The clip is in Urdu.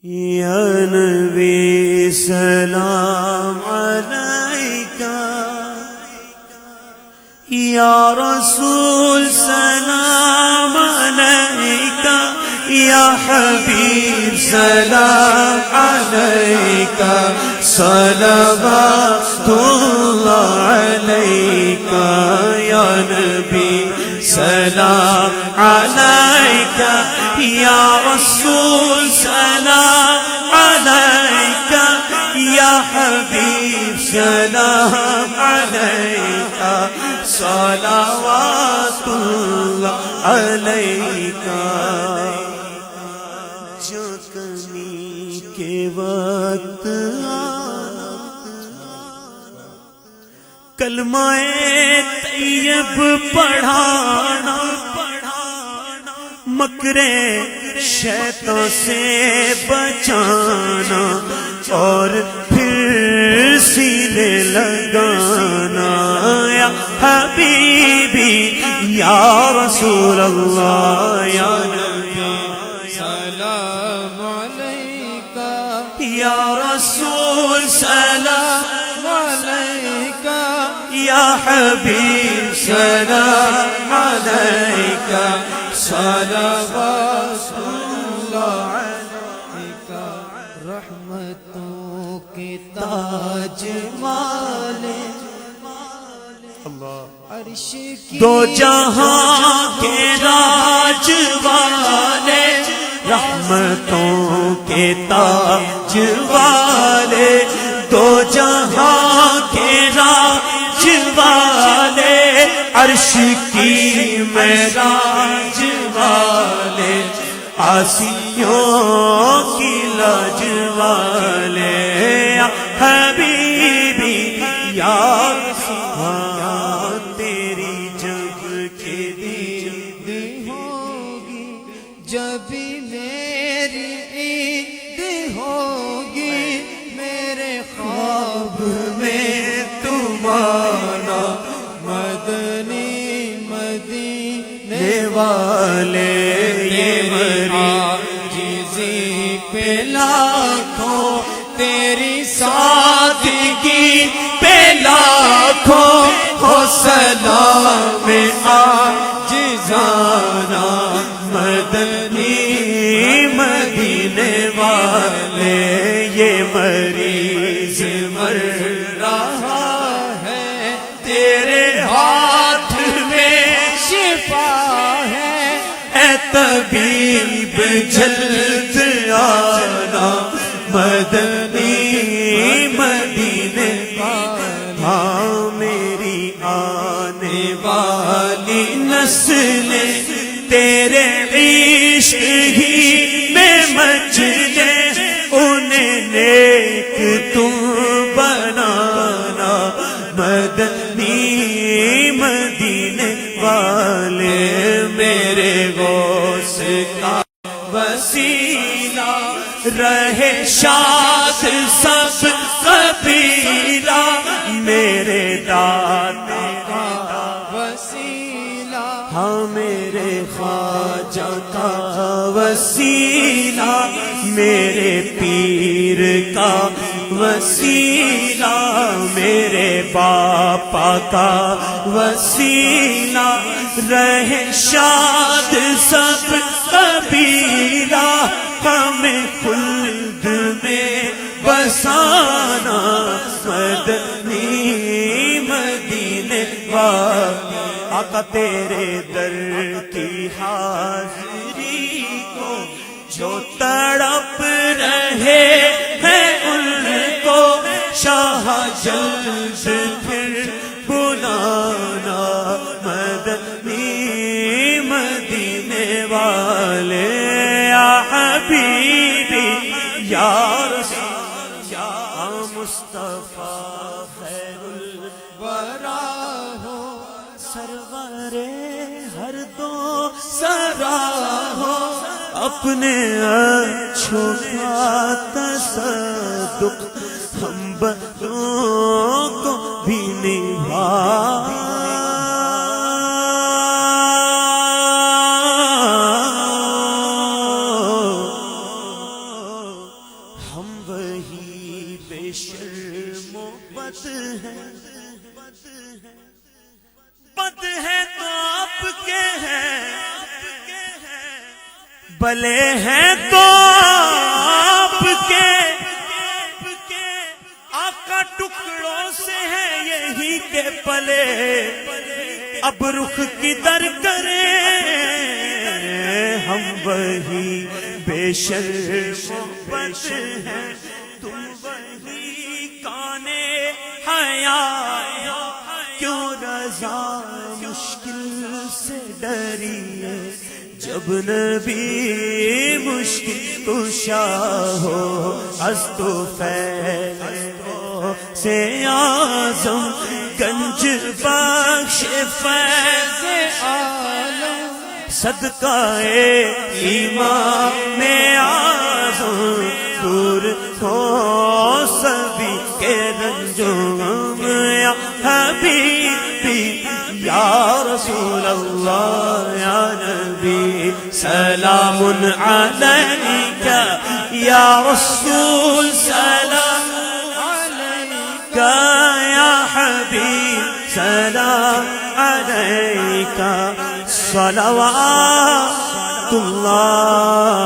یا نبی سلام علیکہ، یا رسول سلام علیکہ، یا حبیب سلام علیکہ، صلوات اللہ علیکہ، یا نبی سلام علیکہ، یا رسول سلام علیکہ، یا حبیب سلام علیکہ، صلوات اللہ علیکہ۔ جھانکنے کے وقت آنا، کلمہ طیب پڑھانا، مکر شیطان سے بچانا، اور پھر سینے لگانا۔ یا حبیبی یا رسول اللہ، یا نبی سلام علیکہ، یا رسول سلام علیکہ، یا حبیب سلام علیکہ، صلوات اللہ علیکہ۔ رحمتوں کے تاج والے، عرش کی دو جہاں کے راج والے، رحمتوں کے تاج والے، دو جہاں کے راج والے، عرش کی معراج والے، عاصیوں کی لاج والے۔ یا حبیبی یا تیری جب کے عید ہوگی، جب میری عید ہوگی، میرے خواب میں تمہارا مدنی مدینے والے، یہ مری عاجزی پہ لاکھوں، تیری سادگی پہ لاکھوں، ہو سلام عاجزانہ، مدنی مدینے والے، یہ مریض مر رہا ہے، تیرے ہاتھ میں شفا ہے، اے طبیب جلد آنا، مدنی مدینے والے۔ ہاں میری آنے والی نسلیں تیرے عشق ہی میں مچلے، انہیں نیک تم بنانا، مدنی مدینے والے۔ میرے غوث کا وسیلہ رہے شاد سب قبیلہ، میرے داتا کا وسیلہ ہاں میرے خواجہ کا وسیلہ، میرے پیر کا وسیلہ، میرے باپا کا وسیلہ، رہے شاد سب قبیلہ، ہمیں خلد میں بسانا، مدنی مدینے والے۔ آقا تیرے در کی حاضری کو جو تڑپ رہے ہیں، ان کو شاہ جلد پھر بلانا، مدنی مدینے والے۔ یا حبیبی یا رسول یا مصطفیٰ خیر الورا ہو، سرور ہر دو سرا ہو، اپنے اچھوں کا تصدق ہم بدوں کو بھی نبھا۔ وہی بے شرم و بد ہیں، بد ہے تو آپ کے ہیں، بلے ہیں تو آپ کے، آقا ٹکڑوں سے ہے یہی کے پلے، اب رخ کدھر کریں ہم وہی بے شرم و بد ہیں، تم وہی کانے حیا، کیوں رضا مشکل سے ڈریے، جب نبی مشکل کشا ہو، ہست و فیض سے اعظم گنج بخش فیض عالم، صدقہ ایمان اعظم دور ہو سبھی کے رنجوں، یا حبیبی یا رسول اللہ یا نبی سلام علیکہ یا رسول سلام علیکہ یا حبیب سلام علیکہ صلوات اللہ